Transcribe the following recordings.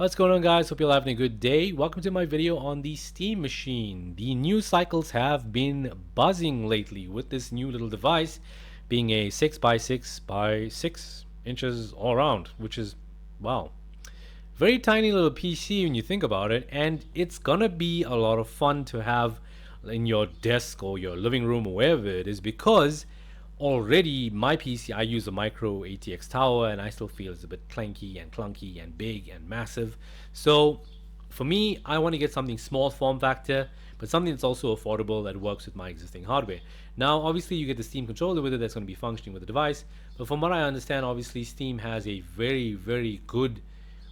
What's going on, guys? Hope you're having a good day. Welcome to my video on the Steam Machine. The news cycles have been buzzing lately with this new little device being a 6 by 6 by 6 inches all around, which is, wow, very tiny little PC when you think about it, and it's gonna be a lot of fun to have in your desk or your living room or wherever it is, because already my PC, I use a micro ATX tower, and I still feel it's a bit clanky and clunky and big and massive. So for me, I want to get something small form factor, but something that's also affordable that works with my existing hardware. Now, obviously, you get the Steam controller with it that's going to be functioning with the device, but from what I understand, obviously, Steam has a very, very good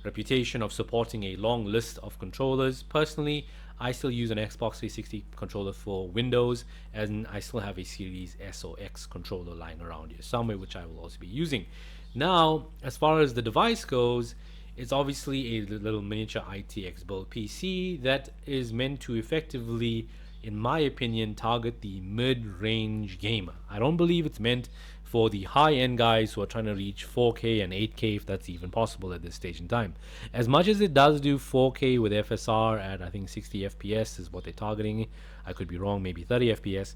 reputation of supporting a long list of controllers. Personally, I still use an Xbox 360 controller for Windows, and I still have a Series S or X controller lying around here somewhere, which I will also be using. Now, as far as the device goes, it's obviously a little miniature ITX build PC that is meant to effectively, in my opinion, target the mid-range gamer. I don't believe it's meant for the high-end guys who are trying to reach 4K and 8K, if that's even possible at this stage in time. As much as it does do 4K with FSR at, I think, 60 FPS is what they're targeting. I could be wrong, maybe 30 FPS.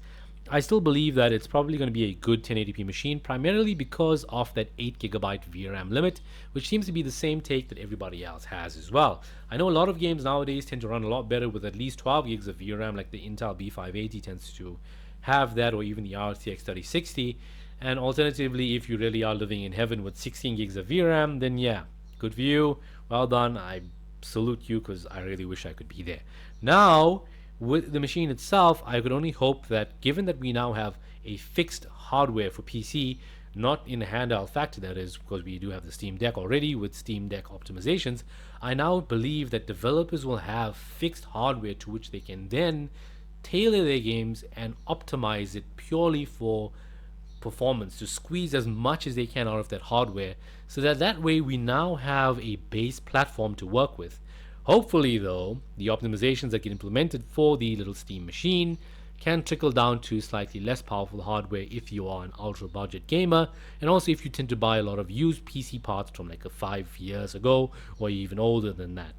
I still believe that it's probably going to be a good 1080p machine, primarily because of that 8GB VRAM limit, which seems to be the same take that everybody else has as well. I know a lot of games nowadays tend to run a lot better with at least 12 gigs of VRAM, like the Intel B580 tends to have that, or even the RTX 3060. And alternatively, if you really are living in heaven with 16 gigs of VRAM, then yeah, good for you. Well done. I salute you, because I really wish I could be there. Now, with the machine itself, I could only hope that, given that we now have a fixed hardware for PC, not in a handheld factor, that is, because we do have the Steam Deck already with Steam Deck optimizations, I now believe that developers will have fixed hardware to which they can then tailor their games and optimize it purely for performance, to squeeze as much as they can out of that hardware, so that way we now have a base platform to work with. Hopefully, though, the optimizations that get implemented for the little Steam machine can trickle down to slightly less powerful hardware if you are an ultra budget gamer, and also if you tend to buy a lot of used PC parts from like 5 years ago or even older than that.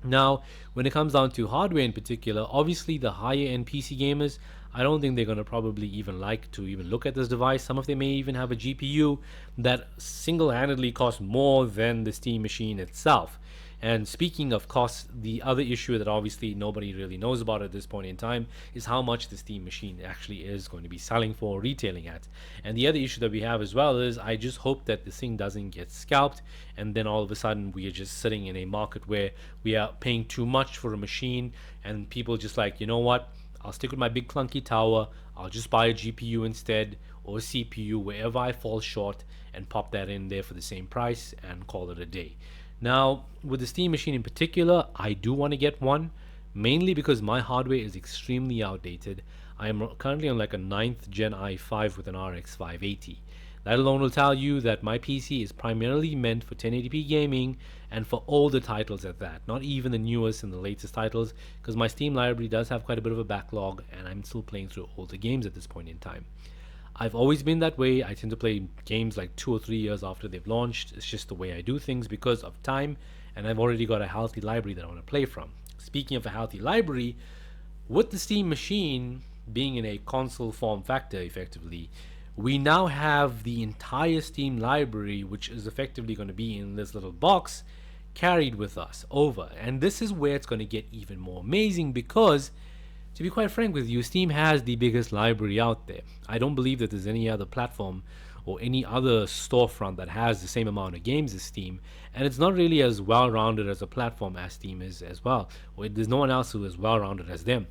Now, when it comes down to hardware in particular, obviously the higher end PC gamers, I don't think they're going to probably even like to even look at this device. Some of them may even have a GPU that single-handedly costs more than the Steam machine itself. And speaking of costs, the other issue that obviously nobody really knows about at this point in time is how much the Steam machine actually is going to be selling for, retailing at. And the other issue that we have as well is, I just hope that this thing doesn't get scalped, and then all of a sudden we are just sitting in a market where we are paying too much for a machine, and people just like, you know what, I'll stick with my big clunky tower, I'll just buy a GPU instead, or a CPU wherever I fall short, and pop that in there for the same price and call it a day. Now, with the Steam machine in particular, I do want to get one, mainly because my hardware is extremely outdated. I am currently on like a 9th gen i5 with an RX 580. That alone will tell you that my PC is primarily meant for 1080p gaming, and for older titles at that, not even the newest and the latest titles, because my Steam library does have quite a bit of a backlog, and I'm still playing through older games at this point in time. I've always been that way. I tend to play games like 2 or 3 years after they've launched. It's just the way I do things because of time, and I've already got a healthy library that I want to play from. Speaking of a healthy library, with the Steam machine being in a console form factor effectively, we now have the entire Steam library, which is effectively going to be in this little box, carried with us over. And this is where it's going to get even more amazing, because to be quite frank with you, Steam has the biggest library out there. I don't believe that there's any other platform or any other storefront that has the same amount of games as Steam, and it's not really as well-rounded as a platform as Steam is as well. Or there's no one else who is well-rounded as them.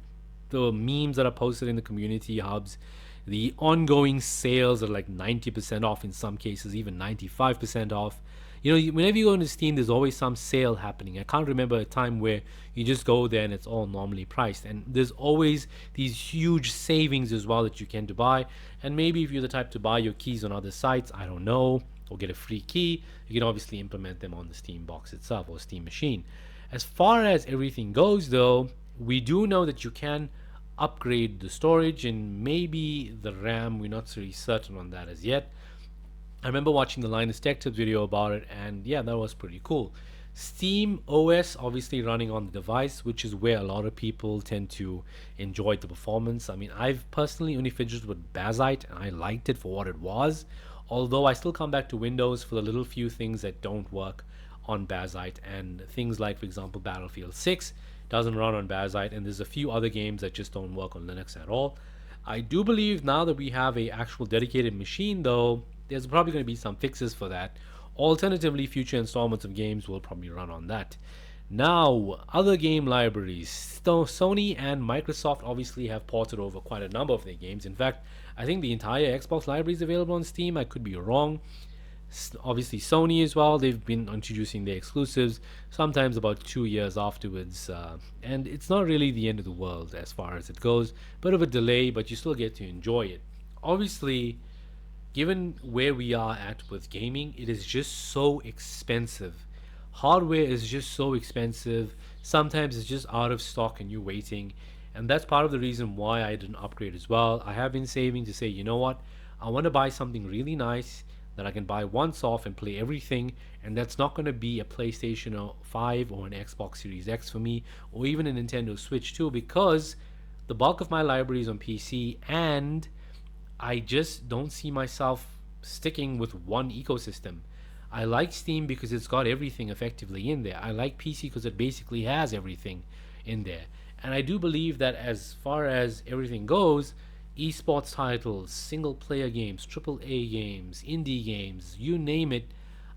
The memes that are posted in the community hubs, the ongoing sales are like 90% off, in some cases even 95% off. You know, whenever you go into Steam, there's always some sale happening. I can't remember a time where you just go there and it's all normally priced. And there's always these huge savings as well that you can to buy. And maybe if you're the type to buy your keys on other sites, I don't know, or get a free key, you can obviously implement them on the Steam box itself or Steam machine. As far as everything goes, though, we do know that you can upgrade the storage and maybe the RAM. We're not really certain on that as yet. I remember watching the Linus Tech Tips video about it, and yeah, that was pretty cool. Steam OS obviously running on the device, which is where a lot of people tend to enjoy the performance. I mean, I've personally only fidgeted with Bazite and I liked it for what it was, although I still come back to Windows for the little few things that don't work on Bazite, and things like, for example, Battlefield 6 doesn't run on Bazite, and there's a few other games that just don't work on Linux at all. I do believe now that we have a actual dedicated machine, though, there's probably going to be some fixes for that. Alternatively, future installments of games will probably run on that. Now, other game libraries. Sony and Microsoft obviously have ported over quite a number of their games. In fact, I think the entire Xbox library is available on Steam. I could be wrong. Obviously, Sony as well. They've been introducing their exclusives sometimes about 2 years afterwards. And it's not really the end of the world as far as it goes. Bit of a delay, but you still get to enjoy it. Obviously, given where we are at with gaming, it is just so expensive. Hardware is just so expensive. Sometimes it's just out of stock and you're waiting. And that's part of the reason why I didn't upgrade as well. I have been saving to say, you know what? I want to buy something really nice that I can buy once off and play everything. And that's not going to be a PlayStation 5 or an Xbox Series X for me, or even a Nintendo Switch too, because the bulk of my library is on PC, and I just don't see myself sticking with one ecosystem. I like Steam because it's got everything effectively in there. I like PC because it basically has everything in there. And I do believe that as far as everything goes, esports titles, single player games, AAA games, indie games, you name it,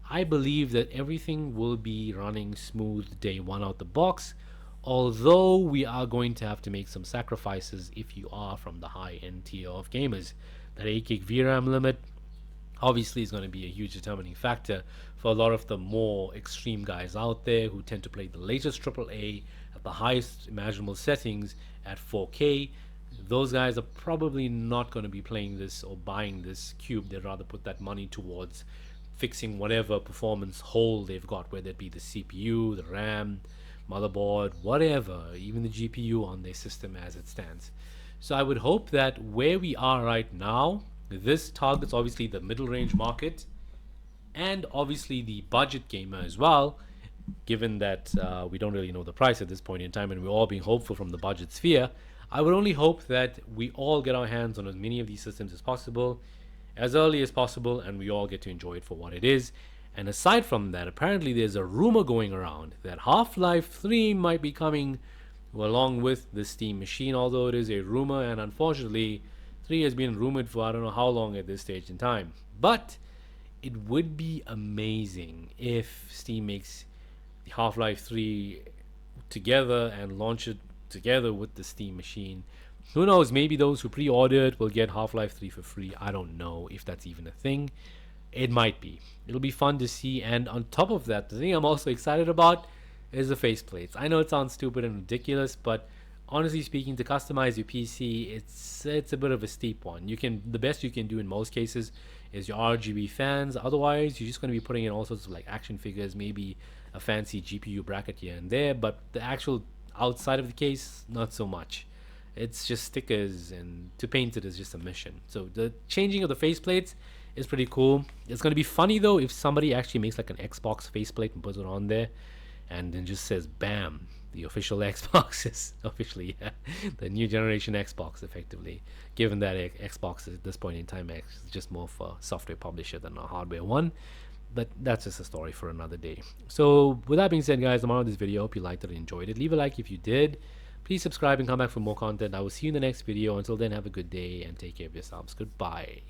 I believe that everything will be running smooth day one out the box. Although we are going to have to make some sacrifices if you are from the high end tier of gamers. That 8 gig VRAM limit obviously is going to be a huge determining factor for a lot of the more extreme guys out there who tend to play the latest AAA at the highest imaginable settings at 4K. Those guys are probably not going to be playing this or buying this cube. They'd rather put that money towards fixing whatever performance hole they've got, whether it be the CPU, the RAM, motherboard, whatever, even the GPU on their system as it stands. So I would hope that where we are right now, this targets obviously the middle range market and obviously the budget gamer as well, given that we don't really know the price at this point in time and we're all being hopeful from the budget sphere. I would only hope that we all get our hands on as many of these systems as possible, as early as possible, and we all get to enjoy it for what it is. And aside from that, apparently there's a rumor going around that Half-Life 3 might be coming along with the Steam machine, although it is a rumor, and unfortunately 3 has been rumored for I don't know how long at this stage in time. But it would be amazing if Steam makes Half-Life 3 together and launch it together with the Steam machine. Who knows, maybe those who pre-ordered will get Half-Life 3 for free. I don't know if that's even a thing. It might be. It'll be fun to see. And on top of that, the thing I'm also excited about is the faceplates. I know it sounds stupid and ridiculous, but honestly speaking, to customize your PC, it's a bit of a steep one. The best you can do in most cases is your RGB fans. Otherwise, you're just going to be putting in all sorts of like action figures, maybe a fancy GPU bracket here and there, but the actual outside of the case, not so much. It's just stickers, and to paint it is just a mission. So the changing of the faceplates is pretty cool. It's going to be funny though if somebody actually makes like an Xbox faceplate and puts it on there and then just says bam, the official Xbox is officially the new generation Xbox, effectively, given that Xbox at this point in time is just more of a software publisher than a hardware one. But that's just a story for another day. So with that being said, guys, I'm out of this video. Hope you liked it and enjoyed it. Leave a like if you did. Please subscribe and come back for more content. I will see you in the next video. Until then, have a good day and take care of yourselves. Goodbye.